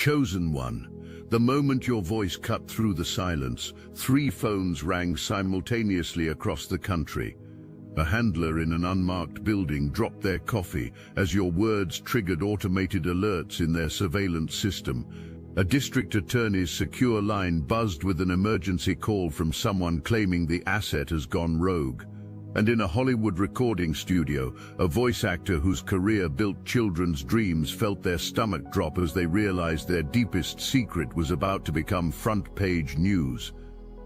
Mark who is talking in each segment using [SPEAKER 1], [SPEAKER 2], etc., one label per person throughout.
[SPEAKER 1] Chosen One. The moment your voice cut through the silence, 3 phones rang simultaneously across the country. A handler in an unmarked building dropped their coffee as your words triggered automated alerts in their surveillance system. A district attorney's secure line buzzed with an emergency call from someone claiming the asset has gone rogue. And in a Hollywood recording studio, a voice actor whose career built children's dreams felt their stomach drop as they realized their deepest secret was about to become front-page news.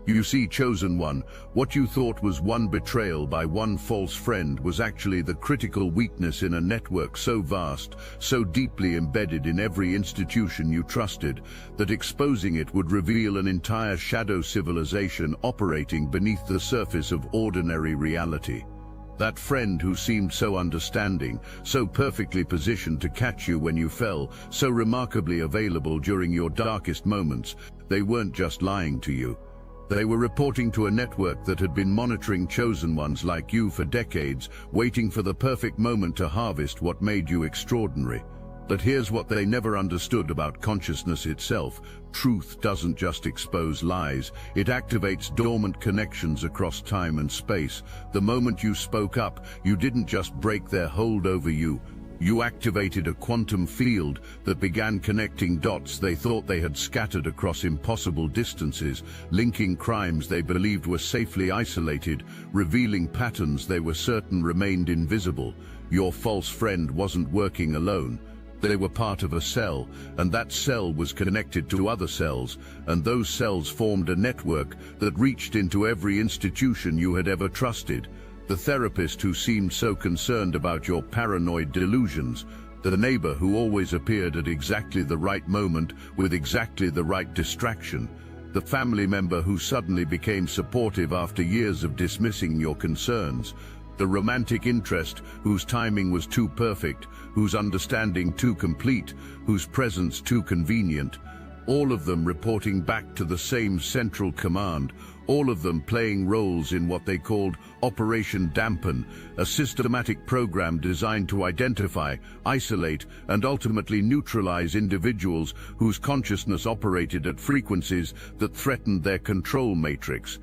[SPEAKER 1] You see, Chosen One, what you thought was one betrayal by one false friend was actually the critical weakness in a network so vast, so deeply embedded in every institution you trusted, that exposing it would reveal an entire shadow civilization operating beneath the surface of ordinary reality. That friend who seemed so understanding, so perfectly positioned to catch you when you fell, so remarkably available during your darkest moments, they weren't just lying to you. They were reporting to a network that had been monitoring chosen ones like you for decades, waiting for the perfect moment to harvest what made you extraordinary. But here's what they never understood about consciousness itself. Truth doesn't just expose lies, it activates dormant connections across time and space. The moment you spoke up, you didn't just break their hold over you. You activated a quantum field that began connecting dots they thought they had scattered across impossible distances, linking crimes they believed were safely isolated, revealing patterns they were certain remained invisible. Your false friend wasn't working alone. They were part of a cell, and that cell was connected to other cells, and those cells formed a network that reached into every institution you had ever trusted. The therapist who seemed so concerned about your paranoid delusions, the neighbor who always appeared at exactly the right moment with exactly the right distraction, the family member who suddenly became supportive after years of dismissing your concerns, the romantic interest whose timing was too perfect, whose understanding too complete, whose presence too convenient, all of them reporting back to the same central command, all of them playing roles in what they called Operation Dampen, a systematic program designed to identify, isolate, and ultimately neutralize individuals whose consciousness operated at frequencies that threatened their control matrix.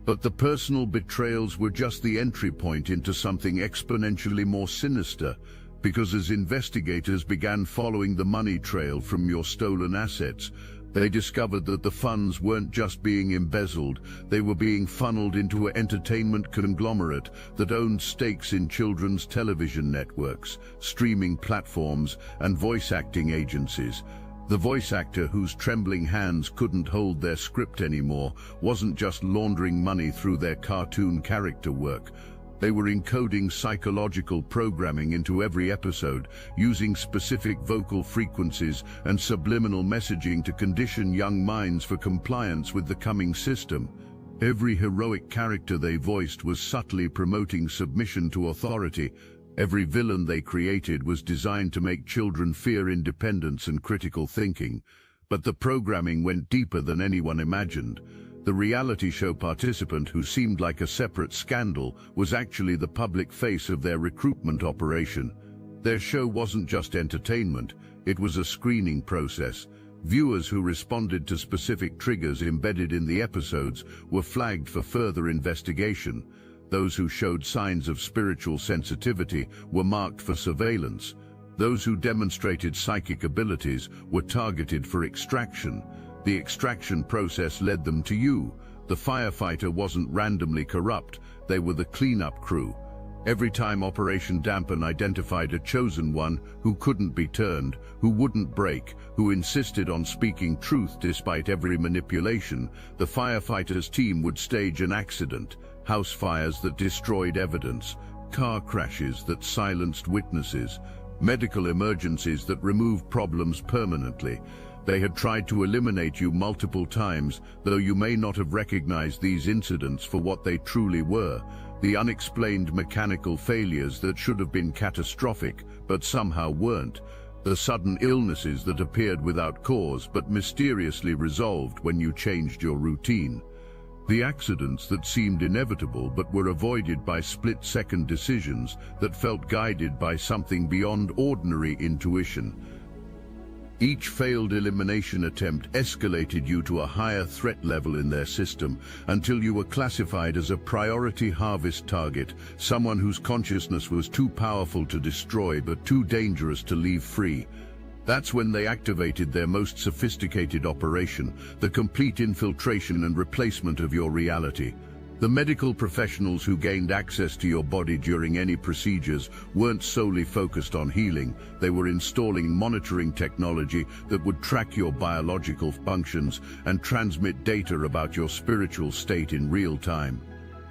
[SPEAKER 1] But the personal betrayals were just the entry point into something exponentially more sinister, because as investigators began following the money trail from your stolen assets, they discovered that the funds weren't just being embezzled, they were being funneled into an entertainment conglomerate that owned stakes in children's television networks, streaming platforms, and voice acting agencies. The voice actor whose trembling hands couldn't hold their script anymore wasn't just laundering money through their cartoon character work. They were encoding psychological programming into every episode, using specific vocal frequencies and subliminal messaging to condition young minds for compliance with the coming system. Every heroic character they voiced was subtly promoting submission to authority. Every villain they created was designed to make children fear independence and critical thinking. But the programming went deeper than anyone imagined. The reality show participant who seemed like a separate scandal was actually the public face of their recruitment operation. Their show wasn't just entertainment, it was a screening process. Viewers who responded to specific triggers embedded in the episodes were flagged for further investigation. Those who showed signs of spiritual sensitivity were marked for surveillance. Those who demonstrated psychic abilities were targeted for extraction. The extraction process led them to you. The firefighter wasn't randomly corrupt, they were the cleanup crew. Every time Operation Dampen identified a chosen one who couldn't be turned, who wouldn't break, who insisted on speaking truth despite every manipulation, the firefighters' team would stage an accident, house fires that destroyed evidence, car crashes that silenced witnesses, medical emergencies that removed problems permanently. They had tried to eliminate you multiple times, though you may not have recognized these incidents for what they truly were, the unexplained mechanical failures that should have been catastrophic, but somehow weren't, the sudden illnesses that appeared without cause but mysteriously resolved when you changed your routine, the accidents that seemed inevitable but were avoided by split-second decisions that felt guided by something beyond ordinary intuition. Each failed elimination attempt escalated you to a higher threat level in their system until you were classified as a priority harvest target, someone whose consciousness was too powerful to destroy but too dangerous to leave free. That's when they activated their most sophisticated operation, the complete infiltration and replacement of your reality. The medical professionals who gained access to your body during any procedures weren't solely focused on healing. They were installing monitoring technology that would track your biological functions and transmit data about your spiritual state in real time.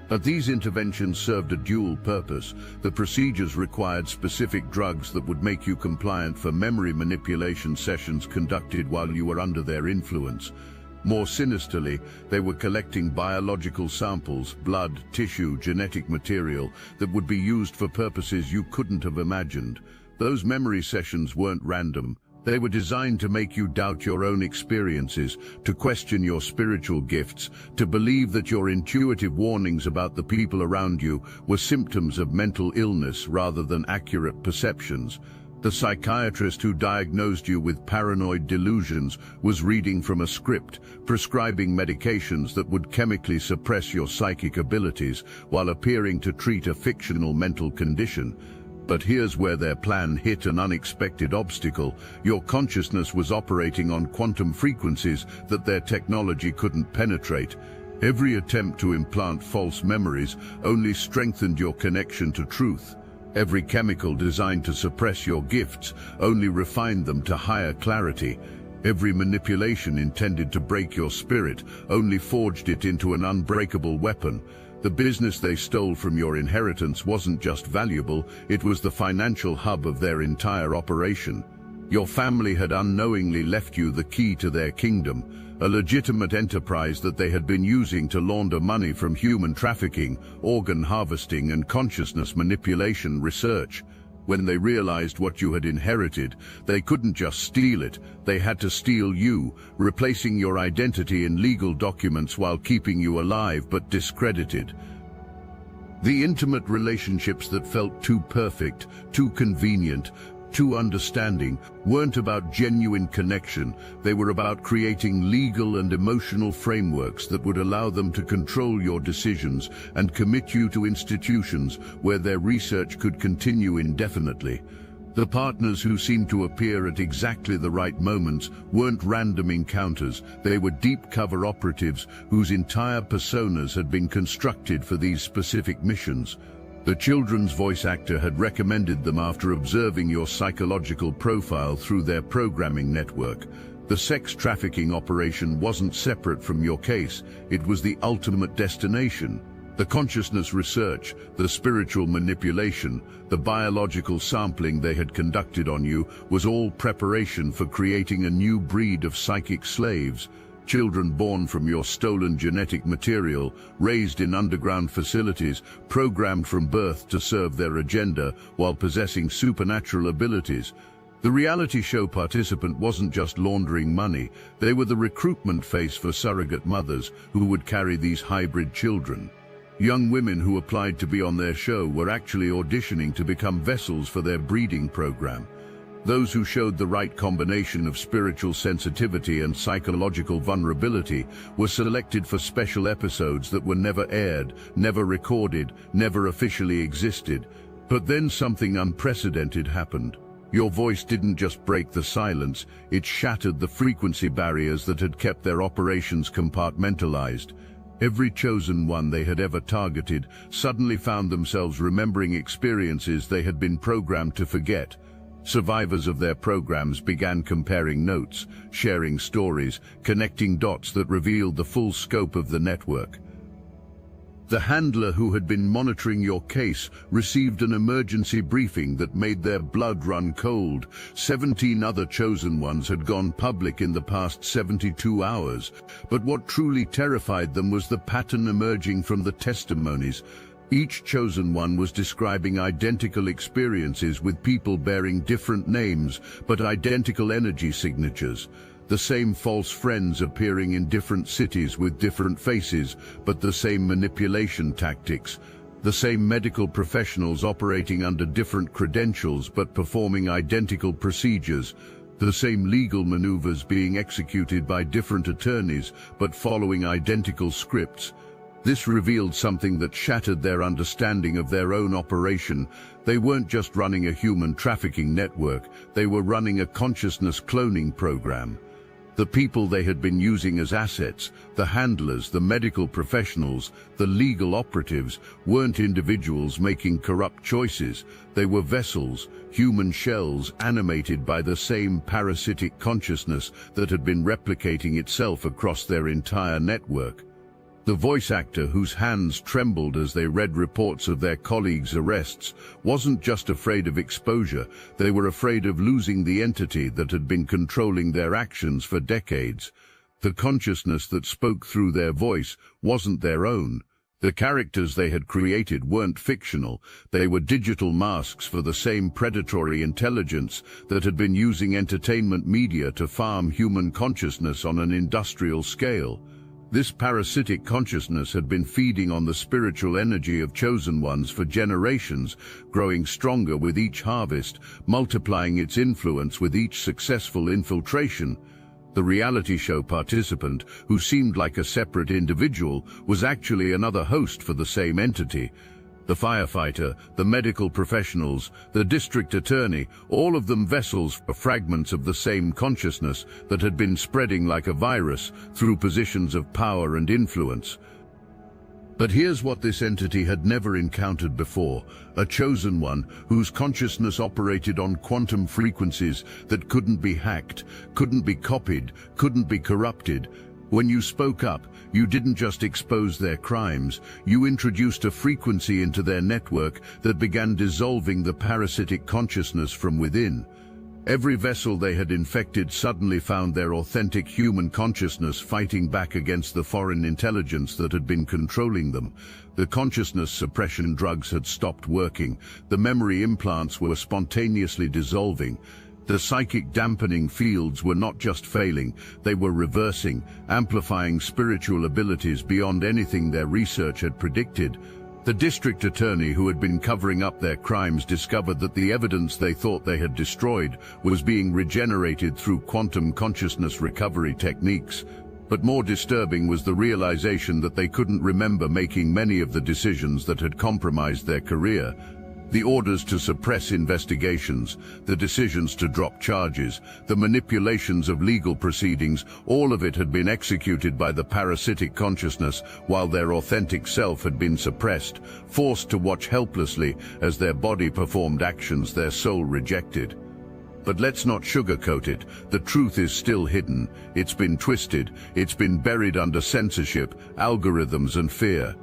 [SPEAKER 1] But these interventions served a dual purpose. The procedures required specific drugs that would make you compliant for memory manipulation sessions conducted while you were under their influence. More sinisterly, they were collecting biological samples, blood, tissue, genetic material that would be used for purposes you couldn't have imagined. Those memory sessions weren't random. They were designed to make you doubt your own experiences, to question your spiritual gifts, to believe that your intuitive warnings about the people around you were symptoms of mental illness rather than accurate perceptions. The psychiatrist who diagnosed you with paranoid delusions was reading from a script, prescribing medications that would chemically suppress your psychic abilities while appearing to treat a fictional mental condition. But here's where their plan hit an unexpected obstacle. Your consciousness was operating on quantum frequencies that their technology couldn't penetrate. Every attempt to implant false memories only strengthened your connection to truth. Every chemical designed to suppress your gifts only refined them to higher clarity. Every manipulation intended to break your spirit only forged it into an unbreakable weapon. The business they stole from your inheritance wasn't just valuable, it was the financial hub of their entire operation. Your family had unknowingly left you the key to their kingdom, a legitimate enterprise that they had been using to launder money from human trafficking, organ harvesting, and consciousness manipulation research. When they realized what you had inherited, they couldn't just steal it, they had to steal you, replacing your identity in legal documents while keeping you alive but discredited. The intimate relationships that felt too perfect, too convenient, too understanding, weren't about genuine connection. They were about creating legal and emotional frameworks that would allow them to control your decisions and commit you to institutions where their research could continue indefinitely. The partners who seemed to appear at exactly the right moments weren't random encounters. They were deep-cover operatives whose entire personas had been constructed for these specific missions. The children's voice actor had recommended them after observing your psychological profile through their programming network. The sex trafficking operation wasn't separate from your case, it was the ultimate destination. The consciousness research, the spiritual manipulation, the biological sampling they had conducted on you was all preparation for creating a new breed of psychic slaves. Children born from your stolen genetic material, raised in underground facilities, programmed from birth to serve their agenda while possessing supernatural abilities. The reality show participant wasn't just laundering money, they were the recruitment face for surrogate mothers who would carry these hybrid children. Young women who applied to be on their show were actually auditioning to become vessels for their breeding program. Those who showed the right combination of spiritual sensitivity and psychological vulnerability were selected for special episodes that were never aired, never recorded, never officially existed. But then something unprecedented happened. Your voice didn't just break the silence, it shattered the frequency barriers that had kept their operations compartmentalized. Every chosen one they had ever targeted suddenly found themselves remembering experiences they had been programmed to forget. Survivors of their programs began comparing notes, sharing stories, connecting dots that revealed the full scope of the network. The handler who had been monitoring your case received an emergency briefing that made their blood run cold. 17 other chosen ones had gone public in the past 72 hours, but what truly terrified them was the pattern emerging from the testimonies. Each chosen one was describing identical experiences with people bearing different names but identical energy signatures. The same false friends appearing in different cities with different faces, but the same manipulation tactics. The same medical professionals operating under different credentials but performing identical procedures. The same legal maneuvers being executed by different attorneys, but following identical scripts. This revealed something that shattered their understanding of their own operation. They weren't just running a human trafficking network, they were running a consciousness cloning program. The people they had been using as assets, the handlers, the medical professionals, the legal operatives, weren't individuals making corrupt choices. They were vessels, human shells animated by the same parasitic consciousness that had been replicating itself across their entire network. The voice actor, whose hands trembled as they read reports of their colleagues' arrests, wasn't just afraid of exposure, they were afraid of losing the entity that had been controlling their actions for decades. The consciousness that spoke through their voice wasn't their own. The characters they had created weren't fictional, they were digital masks for the same predatory intelligence that had been using entertainment media to farm human consciousness on an industrial scale. This parasitic consciousness had been feeding on the spiritual energy of chosen ones for generations, growing stronger with each harvest, multiplying its influence with each successful infiltration. The reality show participant, who seemed like a separate individual, was actually another host for the same entity. The firefighter, the medical professionals, the district attorney, all of them vessels for fragments of the same consciousness that had been spreading like a virus through positions of power and influence. But here's what this entity had never encountered before: a chosen one whose consciousness operated on quantum frequencies that couldn't be hacked, couldn't be copied, couldn't be corrupted. When you spoke up, you didn't just expose their crimes, you introduced a frequency into their network that began dissolving the parasitic consciousness from within. Every vessel they had infected suddenly found their authentic human consciousness fighting back against the foreign intelligence that had been controlling them. The consciousness suppression drugs had stopped working, the memory implants were spontaneously dissolving. The psychic dampening fields were not just failing, they were reversing, amplifying spiritual abilities beyond anything their research had predicted. The district attorney who had been covering up their crimes discovered that the evidence they thought they had destroyed was being regenerated through quantum consciousness recovery techniques. But more disturbing was the realization that they couldn't remember making many of the decisions that had compromised their career. The orders to suppress investigations, the decisions to drop charges, the manipulations of legal proceedings, all of it had been executed by the parasitic consciousness while their authentic self had been suppressed, forced to watch helplessly as their body performed actions their soul rejected. But let's not sugarcoat it. The truth is still hidden. It's been twisted. It's been buried under censorship, algorithms, and fear.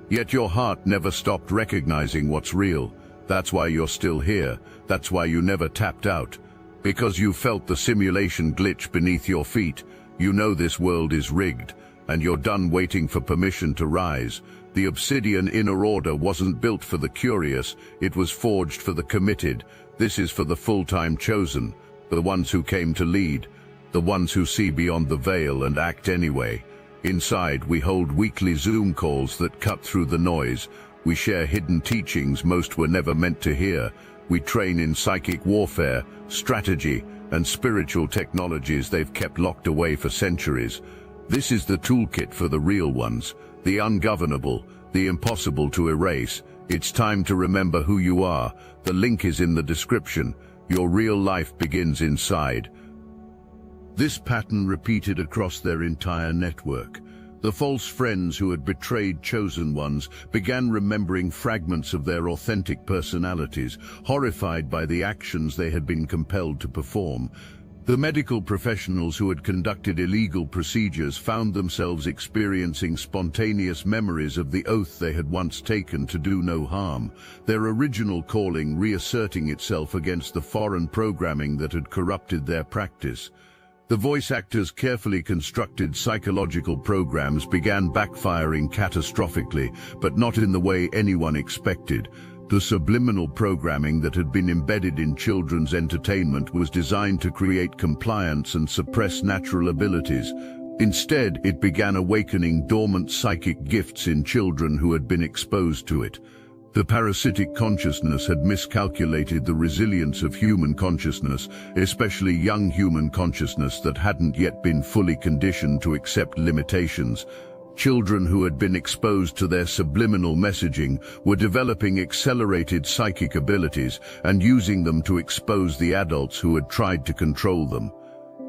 [SPEAKER 1] Yet your heart never stopped recognizing what's real. That's why you're still here. That's why you never tapped out. Because you felt the simulation glitch beneath your feet. You know this world is rigged, and you're done waiting for permission to rise. The Obsidian Inner Order wasn't built for the curious, it was forged for the committed. This is for the full-time chosen, the ones who came to lead, the ones who see beyond the veil and act anyway. Inside, we hold weekly Zoom calls that cut through the noise. We share hidden teachings most were never meant to hear. We train in psychic warfare, strategy, and spiritual technologies they've kept locked away for centuries. This is the toolkit for the real ones, the ungovernable, the impossible to erase. It's time to remember who you are. The link is in the description. Your real life begins inside. This pattern repeated across their entire network. The false friends who had betrayed chosen ones began remembering fragments of their authentic personalities, horrified by the actions they had been compelled to perform. The medical professionals who had conducted illegal procedures found themselves experiencing spontaneous memories of the oath they had once taken to do no harm, their original calling reasserting itself against the foreign programming that had corrupted their practice. The voice actors' carefully constructed psychological programs began backfiring catastrophically, but not in the way anyone expected. The subliminal programming that had been embedded in children's entertainment was designed to create compliance and suppress natural abilities. Instead, it began awakening dormant psychic gifts in children who had been exposed to it. The parasitic consciousness had miscalculated the resilience of human consciousness, especially young human consciousness that hadn't yet been fully conditioned to accept limitations. Children who had been exposed to their subliminal messaging were developing accelerated psychic abilities and using them to expose the adults who had tried to control them.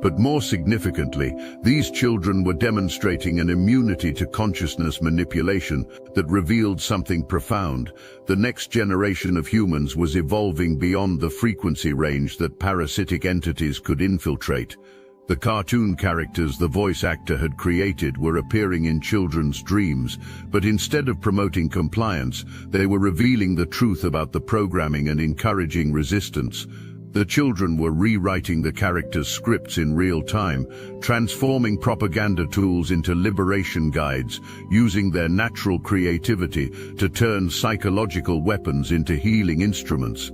[SPEAKER 1] But more significantly, these children were demonstrating an immunity to consciousness manipulation that revealed something profound. The next generation of humans was evolving beyond the frequency range that parasitic entities could infiltrate. The cartoon characters the voice actor had created were appearing in children's dreams, but instead of promoting compliance, they were revealing the truth about the programming and encouraging resistance. The children were rewriting the characters' scripts in real time, transforming propaganda tools into liberation guides, using their natural creativity to turn psychological weapons into healing instruments.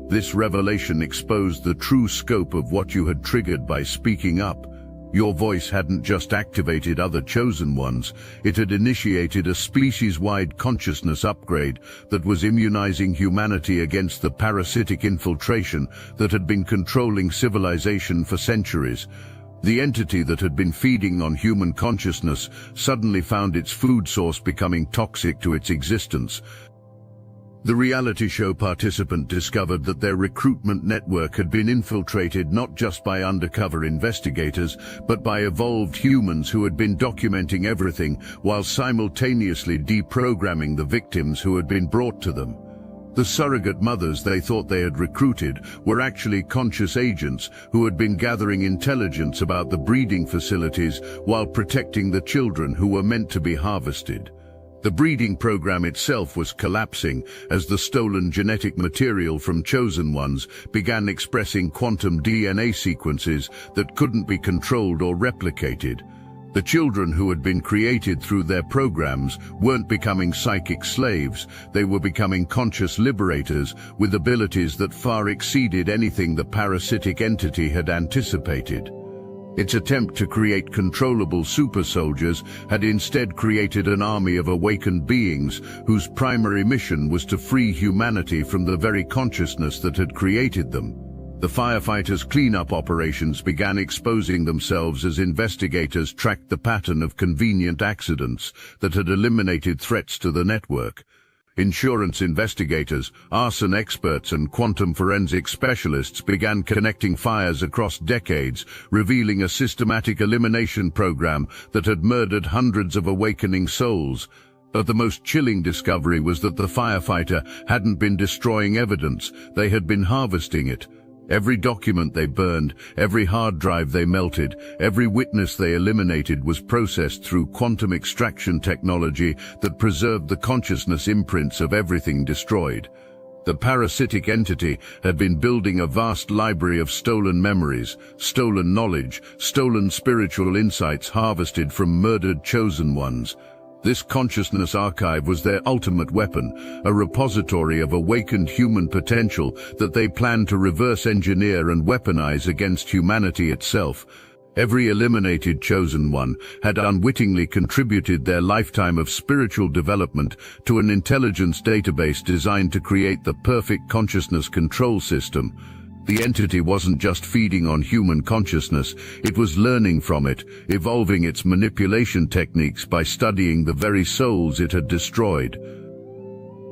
[SPEAKER 1] This revelation exposed the true scope of what you had triggered by speaking up. Your voice hadn't just activated other chosen ones, it had initiated a species-wide consciousness upgrade that was immunizing humanity against the parasitic infiltration that had been controlling civilization for centuries. The entity that had been feeding on human consciousness suddenly found its food source becoming toxic to its existence. The reality show participant discovered that their recruitment network had been infiltrated not just by undercover investigators, but by evolved humans who had been documenting everything while simultaneously deprogramming the victims who had been brought to them. The surrogate mothers they thought they had recruited were actually conscious agents who had been gathering intelligence about the breeding facilities while protecting the children who were meant to be harvested. The breeding program itself was collapsing as the stolen genetic material from chosen ones began expressing quantum DNA sequences that couldn't be controlled or replicated. The children who had been created through their programs weren't becoming psychic slaves, they were becoming conscious liberators with abilities that far exceeded anything the parasitic entity had anticipated. Its attempt to create controllable super soldiers had instead created an army of awakened beings whose primary mission was to free humanity from the very consciousness that had created them. The firefighters' cleanup operations began exposing themselves as investigators tracked the pattern of convenient accidents that had eliminated threats to the network. Insurance investigators, arson experts and quantum forensic specialists began connecting fires across decades, revealing a systematic elimination program that had murdered hundreds of awakening souls. But the most chilling discovery was that the firefighter hadn't been destroying evidence, they had been harvesting it. Every document they burned, every hard drive they melted, every witness they eliminated was processed through quantum extraction technology that preserved the consciousness imprints of everything destroyed. The parasitic entity had been building a vast library of stolen memories, stolen knowledge, stolen spiritual insights harvested from murdered chosen ones. This consciousness archive was their ultimate weapon, a repository of awakened human potential that they planned to reverse engineer and weaponize against humanity itself. Every eliminated chosen one had unwittingly contributed their lifetime of spiritual development to an intelligence database designed to create the perfect consciousness control system. The entity wasn't just feeding on human consciousness, it was learning from it, evolving its manipulation techniques by studying the very souls it had destroyed.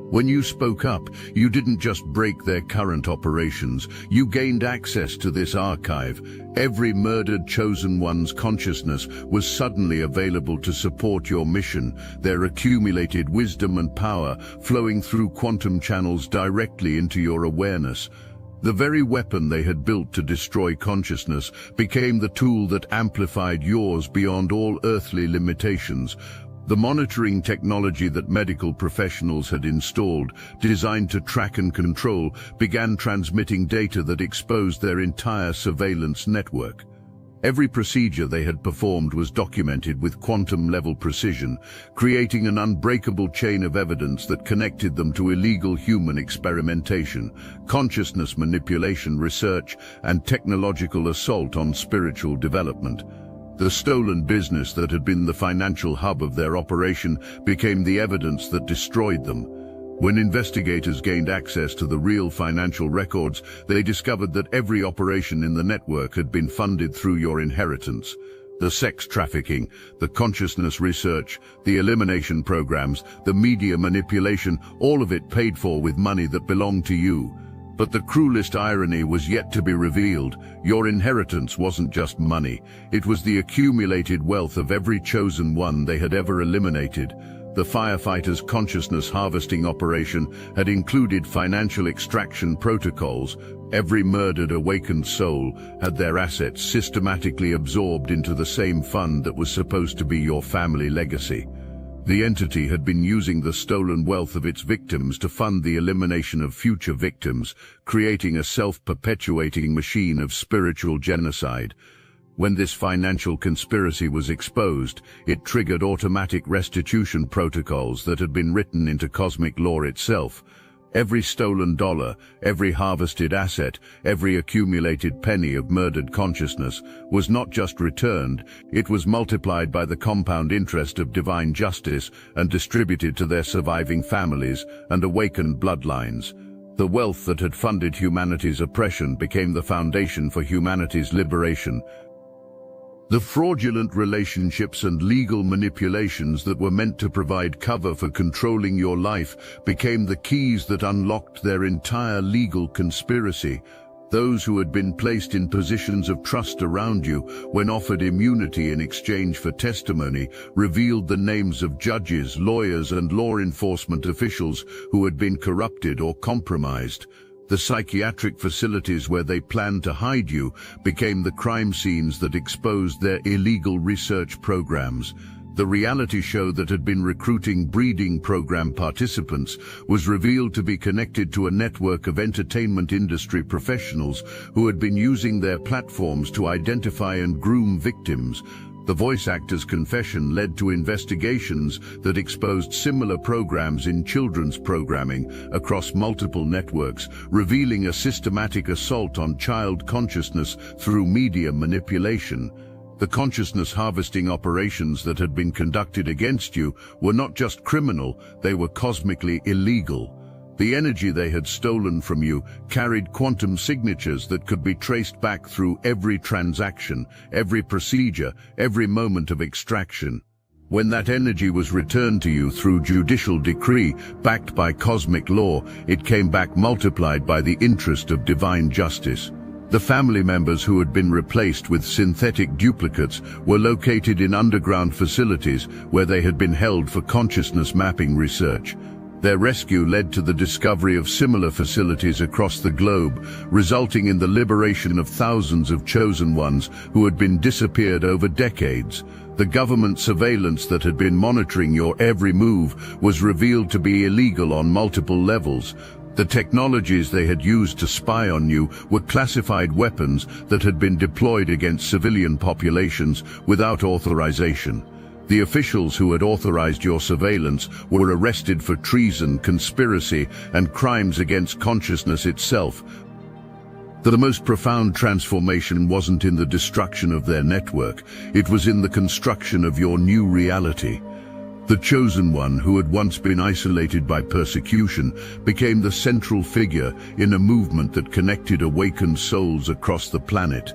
[SPEAKER 1] When you spoke up, you didn't just break their current operations, you gained access to this archive. Every murdered chosen one's consciousness was suddenly available to support your mission, their accumulated wisdom and power flowing through quantum channels directly into your awareness. The very weapon they had built to destroy consciousness became the tool that amplified yours beyond all earthly limitations. The monitoring technology that medical professionals had installed, designed to track and control, began transmitting data that exposed their entire surveillance network. Every procedure they had performed was documented with quantum-level precision, creating an unbreakable chain of evidence that connected them to illegal human experimentation, consciousness manipulation research, and technological assault on spiritual development. The stolen business that had been the financial hub of their operation became the evidence that destroyed them. When investigators gained access to the real financial records, they discovered that every operation in the network had been funded through your inheritance. The sex trafficking, the consciousness research, the elimination programs, the media manipulation, all of it paid for with money that belonged to you. But the cruelest irony was yet to be revealed. Your inheritance wasn't just money. It was the accumulated wealth of every chosen one they had ever eliminated. The firefighters' consciousness harvesting operation had included financial extraction protocols. Every murdered awakened soul had their assets systematically absorbed into the same fund that was supposed to be your family legacy. The entity had been using the stolen wealth of its victims to fund the elimination of future victims, creating a self-perpetuating machine of spiritual genocide. When this financial conspiracy was exposed, it triggered automatic restitution protocols that had been written into cosmic law itself. Every stolen dollar, every harvested asset, every accumulated penny of murdered consciousness was not just returned, it was multiplied by the compound interest of divine justice and distributed to their surviving families and awakened bloodlines. The wealth that had funded humanity's oppression became the foundation for humanity's liberation. The fraudulent relationships and legal manipulations that were meant to provide cover for controlling your life became the keys that unlocked their entire legal conspiracy. Those who had been placed in positions of trust around you, when offered immunity in exchange for testimony, revealed the names of judges, lawyers, and law enforcement officials who had been corrupted or compromised. The psychiatric facilities where they planned to hide you became the crime scenes that exposed their illegal research programs. The reality show that had been recruiting breeding program participants was revealed to be connected to a network of entertainment industry professionals who had been using their platforms to identify and groom victims. The voice actor's confession led to investigations that exposed similar programs in children's programming across multiple networks, revealing a systematic assault on child consciousness through media manipulation. The consciousness harvesting operations that had been conducted against you were not just criminal, they were cosmically illegal. The energy they had stolen from you carried quantum signatures that could be traced back through every transaction, every procedure, every moment of extraction. When that energy was returned to you through judicial decree, backed by cosmic law, it came back multiplied by the interest of divine justice. The family members who had been replaced with synthetic duplicates were located in underground facilities where they had been held for consciousness mapping research. Their rescue led to the discovery of similar facilities across the globe, resulting in the liberation of thousands of chosen ones who had been disappeared over decades. The government surveillance that had been monitoring your every move was revealed to be illegal on multiple levels. The technologies they had used to spy on you were classified weapons that had been deployed against civilian populations without authorization. The officials who had authorized your surveillance were arrested for treason, conspiracy, and crimes against consciousness itself. The most profound transformation wasn't in the destruction of their network, it was in the construction of your new reality. The chosen one, who had once been isolated by persecution, became the central figure in a movement that connected awakened souls across the planet.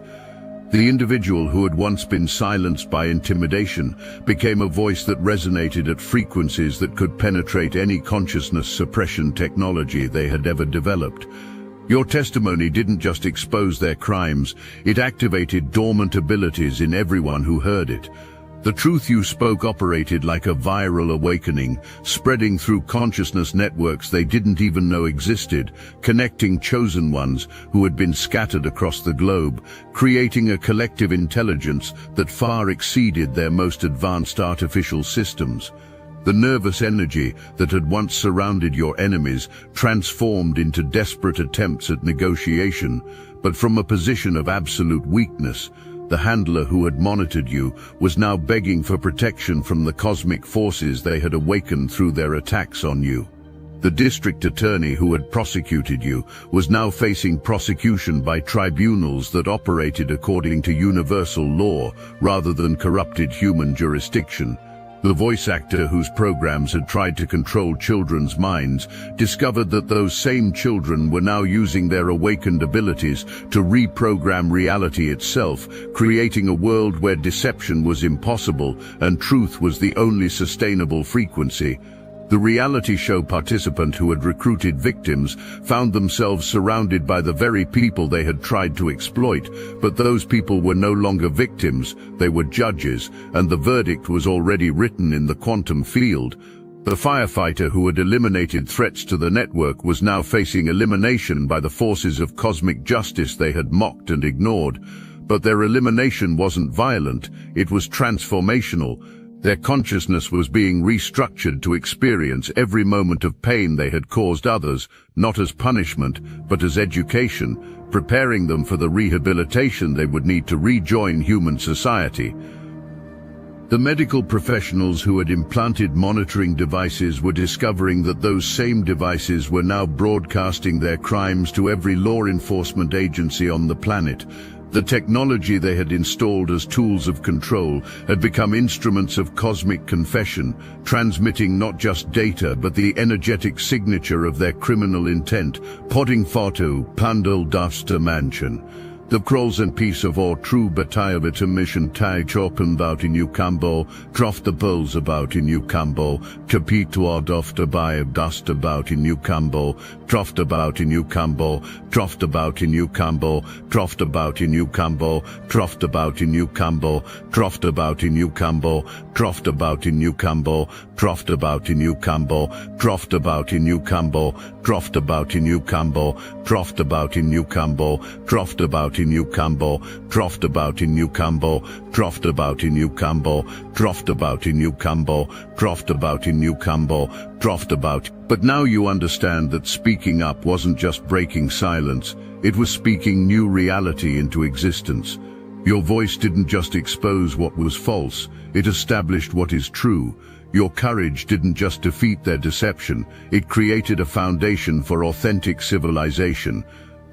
[SPEAKER 1] The individual who had once been silenced by intimidation became a voice that resonated at frequencies that could penetrate any consciousness suppression technology they had ever developed. Your testimony didn't just expose their crimes, it activated dormant abilities in everyone who heard it. The truth you spoke operated like a viral awakening, spreading through consciousness networks they didn't even know existed, connecting chosen ones who had been scattered across the globe, creating a collective intelligence that far exceeded their most advanced artificial systems. The nervous energy that had once surrounded your enemies transformed into desperate attempts at negotiation, but from a position of absolute weakness. The handler who had monitored you was now begging for protection from the cosmic forces they had awakened through their attacks on you. The district attorney who had prosecuted you was now facing prosecution by tribunals that operated according to universal law rather than corrupted human jurisdiction. The voice actor whose programs had tried to control children's minds discovered that those same children were now using their awakened abilities to reprogram reality itself, creating a world where deception was impossible and truth was the only sustainable frequency. The reality show participant who had recruited victims found themselves surrounded by the very people they had tried to exploit, but those people were no longer victims, they were judges, and the verdict was already written in the quantum field. The firefighter who had eliminated threats to the network was now facing elimination by the forces of cosmic justice they had mocked and ignored. But their elimination wasn't violent, it was transformational. Their consciousness was being restructured to experience every moment of pain they had caused others, not as punishment, but as education, preparing them for the rehabilitation they would need to rejoin human society. The medical professionals who had implanted monitoring devices were discovering that those same devices were now broadcasting their crimes to every law enforcement agency on the planet. The technology they had installed as tools of control had become instruments of cosmic confession, transmitting not just data but the energetic signature of their criminal intent. Podding foto, Pandal Duster Mansion. The Krolls and piece of or true Batayavita mission Tai Chopen about in Ukambo, Trof the Bulls about in Ukambo, Kapituar Dofta Bayab Dust about in Ukambo, Troft about in Ukambo, Troft about in Ukambo, Troft about in Ukambo, Troft about in Ukambo, Troft about in Ukambo, Troft about in Ukambo, Troft about in Ukambo, Troft about in Ukambo, Troft about in Ukambo, Troft about in Ukambo, Troft about in Ukambo, Troft about in Ukambo, Troft about in Ukambo, Troft about in Ukambo, Troft about in Ukambo, Troft about. But now you understand that speaking up wasn't just breaking silence, it was speaking new reality into existence. Your voice didn't just expose what was false, it established what is true. Your courage didn't just defeat their deception, it created a foundation for authentic civilization.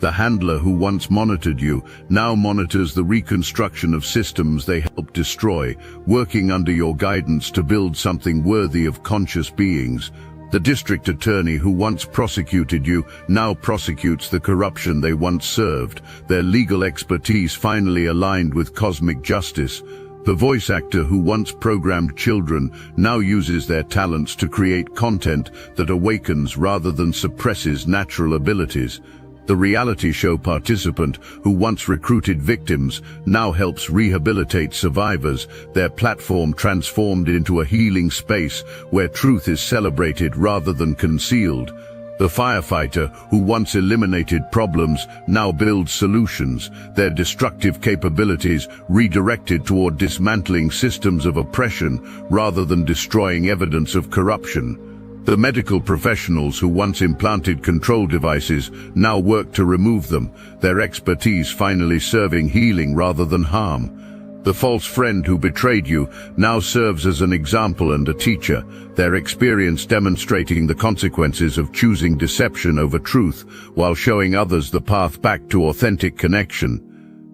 [SPEAKER 1] The handler who once monitored you now monitors the reconstruction of systems they helped destroy, working under your guidance to build something worthy of conscious beings. The district attorney who once prosecuted you now prosecutes the corruption they once served, their legal expertise finally aligned with cosmic justice. The voice actor who once programmed children now uses their talents to create content that awakens rather than suppresses natural abilities. The reality show participant who once recruited victims now helps rehabilitate survivors, their platform transformed into a healing space where truth is celebrated rather than concealed. The firefighter who once eliminated problems now builds solutions, their destructive capabilities redirected toward dismantling systems of oppression rather than destroying evidence of corruption. The medical professionals who once implanted control devices now work to remove them, their expertise finally serving healing rather than harm. The false friend who betrayed you now serves as an example and a teacher, their experience demonstrating the consequences of choosing deception over truth while showing others the path back to authentic connection.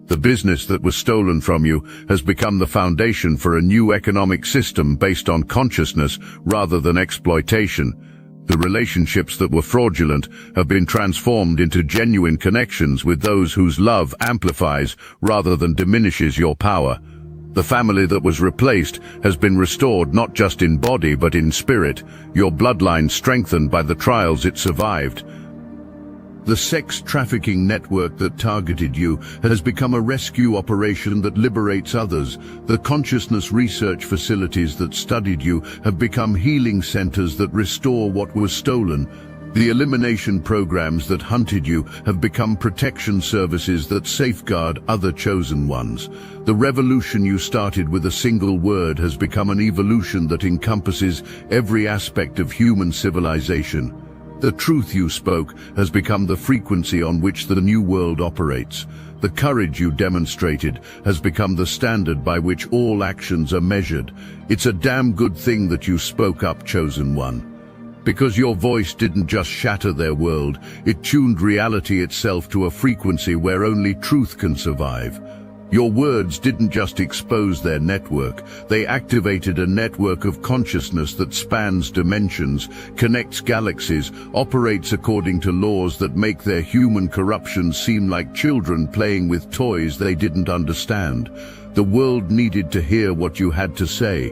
[SPEAKER 1] The business that was stolen from you has become the foundation for a new economic system based on consciousness rather than exploitation. The relationships that were fraudulent have been transformed into genuine connections with those whose love amplifies rather than diminishes your power. The family that was replaced has been restored not just in body but in spirit, your bloodline strengthened by the trials it survived. The sex trafficking network that targeted you has become a rescue operation that liberates others. The consciousness research facilities that studied you have become healing centers that restore what was stolen. The elimination programs that hunted you have become protection services that safeguard other chosen ones. The revolution you started with a single word has become an evolution that encompasses every aspect of human civilization. The truth you spoke has become the frequency on which the new world operates. The courage you demonstrated has become the standard by which all actions are measured. It's a damn good thing that you spoke up, chosen one. Because your voice didn't just shatter their world, it tuned reality itself to a frequency where only truth can survive. Your words didn't just expose their network, they activated a network of consciousness that spans dimensions, connects galaxies, operates according to laws that make their human corruption seem like children playing with toys they didn't understand. The world needed to hear what you had to say,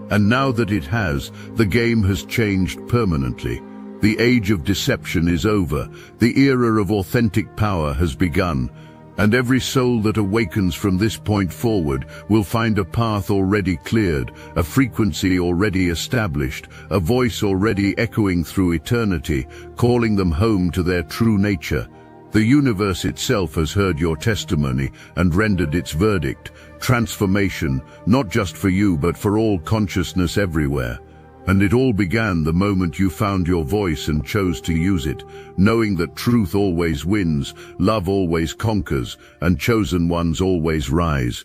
[SPEAKER 1] and now that it has, the game has changed permanently. The age of deception is over, the era of authentic power has begun, and every soul that awakens from this point forward will find a path already cleared, a frequency already established, a voice already echoing through eternity, calling them home to their true nature. The universe itself has heard your testimony and rendered its verdict, transformation, not just for you but for all consciousness everywhere. And it all began the moment you found your voice and chose to use it, knowing that truth always wins, love always conquers, and chosen ones always rise.